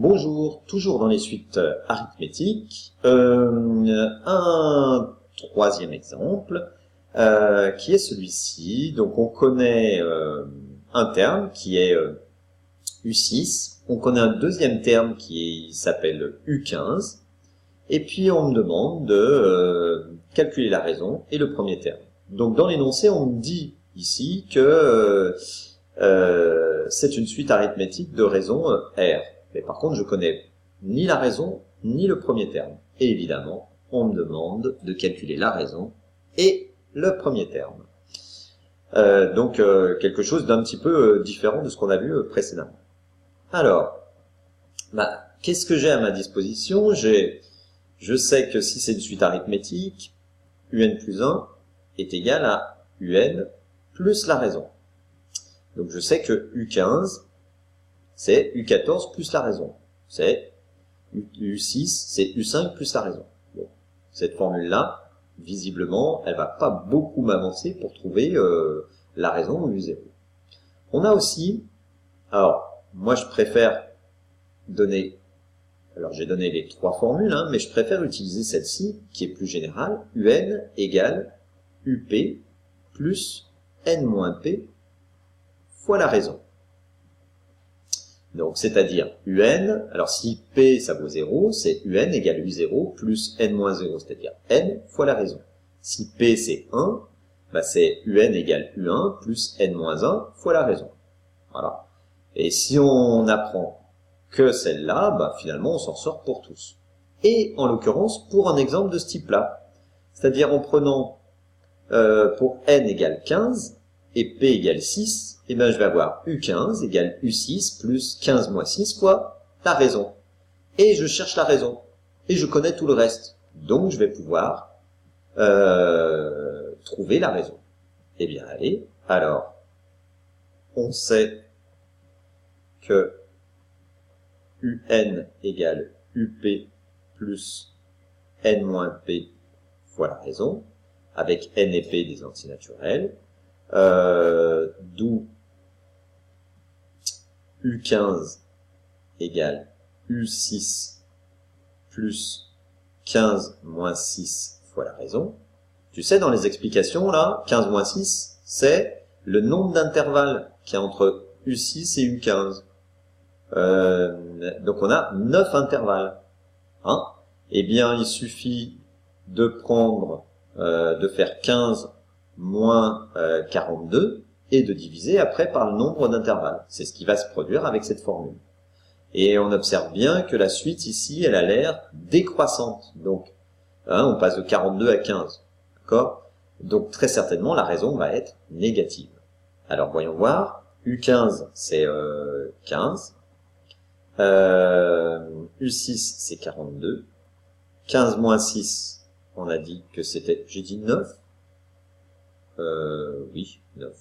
Bonjour, toujours dans les suites arithmétiques, un troisième exemple qui est celui-ci. Donc on connaît un terme qui est U6, on connaît un deuxième terme qui s'appelle U15, et puis on me demande de calculer la raison et le premier terme. Donc dans l'énoncé, on me dit ici que c'est une suite arithmétique de raisons R. Mais par contre, je connais ni la raison, ni le premier terme. Et évidemment, on me demande de calculer la raison et le premier terme. Donc, quelque chose d'un petit peu différent de ce qu'on a vu précédemment. Alors, qu'est-ce que j'ai à ma disposition? Je sais que si c'est une suite arithmétique, UN plus 1 est égal à UN plus la raison. Donc, je sais que U15, c'est U14 plus la raison. C'est U6, c'est U5 plus la raison. Bon. Cette formule-là, visiblement, elle va pas beaucoup m'avancer pour trouver la raison ou U0. On a aussi, alors, moi je préfère donner, alors j'ai donné les trois formules, hein, mais je préfère utiliser celle-ci, qui est plus générale, UN égale UP plus N-P fois la raison. Donc, c'est-à-dire UN, alors si P ça vaut 0, c'est UN égale U0 plus N-0, c'est-à-dire N fois la raison. Si P c'est 1, c'est UN égale U1 plus N-1 fois la raison. Voilà. Et si on apprend que celle-là, finalement on s'en sort pour tous. Et en l'occurrence, pour un exemple de ce type-là, c'est-à-dire en prenant pour N égale 15 et P égale 6, je vais avoir U15 égale U6 plus 15 moins 6 fois la raison. Et je cherche la raison. Et je connais tout le reste. Donc, je vais pouvoir trouver la raison. Eh bien, allez. Alors, on sait que UN égale UP plus N moins P fois la raison, avec N et P des antinaturels. D'où U15 égale U6 plus 15 moins 6 fois la raison. Tu sais, dans les explications, là, 15 moins 6, c'est le nombre d'intervalles qu'il y a entre U6 et U15. Donc on a 9 intervalles. Hein? Eh bien, il suffit de prendre, de faire 15 moins 42 et de diviser après par le nombre d'intervalles. C'est ce qui va se produire avec cette formule. Et on observe bien que la suite ici, elle a l'air décroissante. Donc, on passe de 42 à 15. D'accord? Donc, très certainement, la raison va être négative. Alors, voyons voir. U15, c'est 15. U6, c'est 42. 15 moins 6, on a dit que c'était... J'ai dit 9 oui, 9.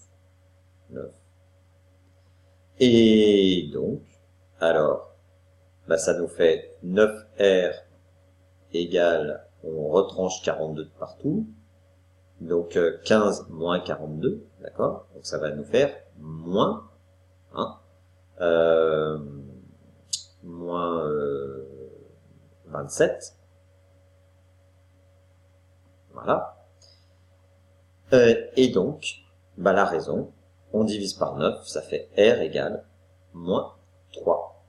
9. Et donc, alors, ça nous fait 9R égale, on retranche 42 de partout, donc 15 moins 42, d'accord? Donc ça va nous faire moins, moins 27, voilà. Et donc, la raison, on divise par 9, ça fait R égale moins 3.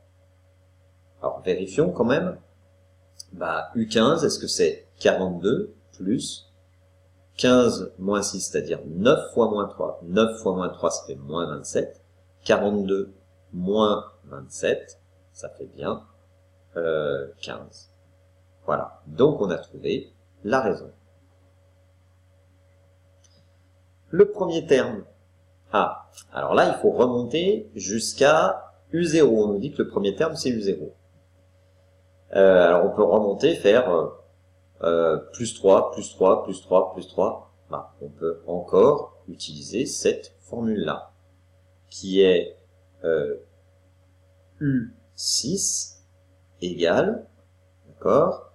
Alors, vérifions quand même. U15, est-ce que c'est 42 plus 15 moins 6, c'est-à-dire 9 fois moins 3. 9 fois moins 3, ça fait moins 27. 42 moins 27, ça fait bien 15. Voilà. Donc, on a trouvé la raison. Le premier terme. Alors là, il faut remonter jusqu'à U0. On nous dit que le premier terme, c'est U0. Alors, on peut remonter, faire plus 3, plus 3, plus 3, plus 3. On peut encore utiliser cette formule-là, qui est U6 égale, d'accord,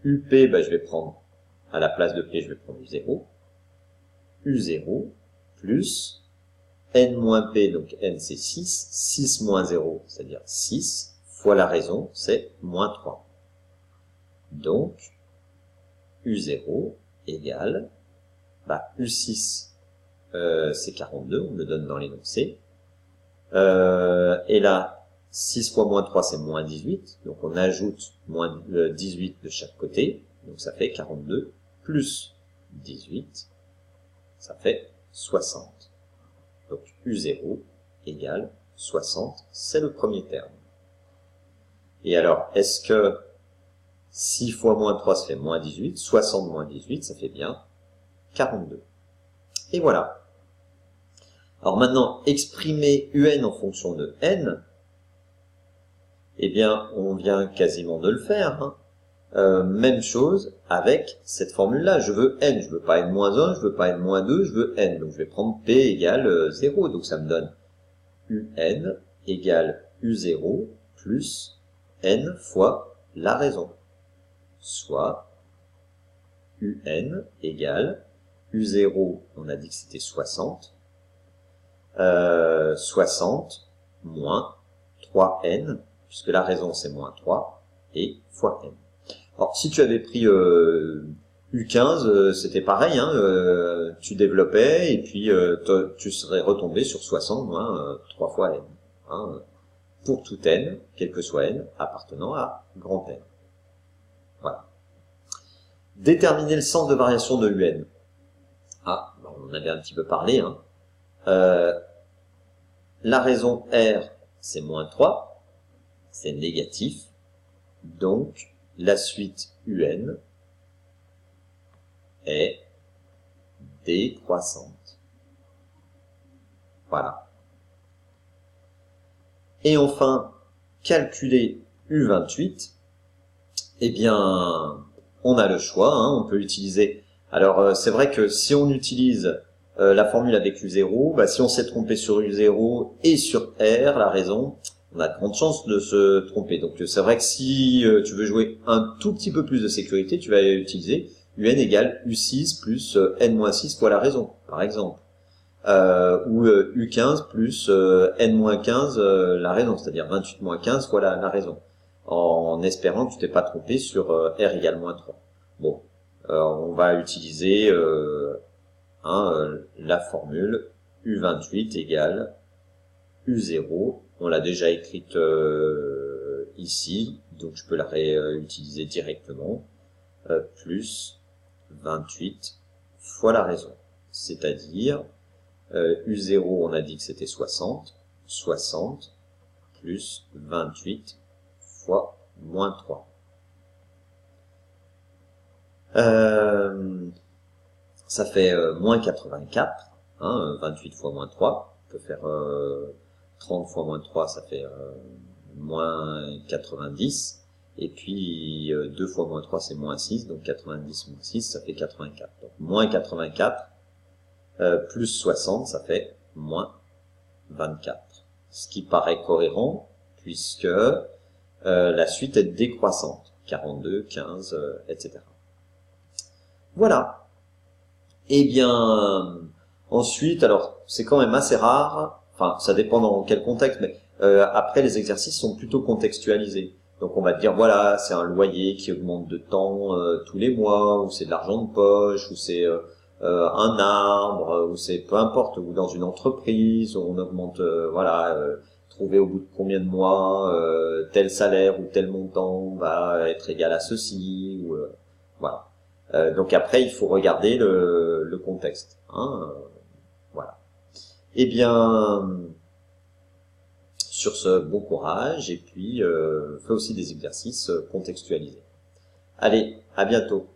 UP, je vais prendre, à la place de P, je vais prendre U0. U0 plus N moins P, donc N c'est 6, 6 moins 0, c'est-à-dire 6, fois la raison, c'est moins 3. Donc, U0 égale, U6, c'est 42, on le donne dans l'énoncé. Et là, 6 fois moins 3, c'est moins 18. Donc, on ajoute moins 18 de chaque côté. Donc, ça fait 42 plus 18. Ça fait 60. Donc, U0 égale 60. C'est le premier terme. Et alors, est-ce que 6 fois moins 3, ça fait moins 18. 60 moins 18, ça fait bien 42. Et voilà. Alors maintenant, exprimer UN en fonction de N, eh bien, on vient quasiment de le faire. Hein. Même chose avec cette formule-là. Je veux N, je veux pas N-1, je veux pas N-2, je veux N. Donc je vais prendre P égale 0. Donc ça me donne UN égale U0 plus N fois la raison. Soit UN égale U0, on a dit que c'était 60. 60 moins 3n, puisque la raison c'est moins 3, et fois n. Alors si tu avais pris U15, c'était pareil, hein, tu développais, et puis tu serais retombé sur 60 moins 3 fois n. Hein, pour tout n, quel que soit n, appartenant à grand n. Voilà. Déterminer le sens de variation de UN. Ah, on en avait un petit peu parlé, hein. La raison R, c'est moins 3, c'est négatif, donc la suite UN est décroissante. Voilà. Et enfin, calculer U28, eh bien, on a le choix, hein, on peut utiliser. Alors, c'est vrai que si on utilise la formule avec U0, si on s'est trompé sur U0 et sur R, la raison, on a de grandes chances de se tromper. Donc c'est vrai que si tu veux jouer un tout petit peu plus de sécurité, tu vas utiliser UN égale U6 plus N-6 fois la raison, par exemple. Ou U15 plus N-15 la raison, c'est-à-dire 28 moins 15 fois la raison. En espérant que tu t'es pas trompé sur R égale moins 3. Bon, on va utiliser la formule U28 égale U0. On l'a déjà écrite ici, donc je peux la réutiliser directement. Plus 28 fois la raison. C'est-à-dire, U0, on a dit que c'était 60. 60 plus 28 fois moins 3. Ça fait moins 84, 28 fois moins 3, on peut faire 30 fois moins 3, ça fait moins 90, et puis 2 fois moins 3, c'est moins 6, donc 90 moins 6, ça fait 84. Donc moins 84, plus 60, ça fait moins 24. Ce qui paraît cohérent, puisque la suite est décroissante, 42, 15, etc. Voilà. Eh bien, ensuite, alors, c'est quand même assez rare, enfin, ça dépend dans quel contexte, mais après, les exercices sont plutôt contextualisés. Donc, on va te dire, voilà, c'est un loyer qui augmente de temps tous les mois, ou c'est de l'argent de poche, ou c'est un arbre, ou c'est peu importe, ou dans une entreprise, où on augmente, trouver au bout de combien de mois, tel salaire ou tel montant va être égal à ceci, ou voilà. Donc après, il faut regarder le contexte. Voilà. Eh bien, sur ce, bon courage, et puis fais aussi des exercices contextualisés. Allez, à bientôt.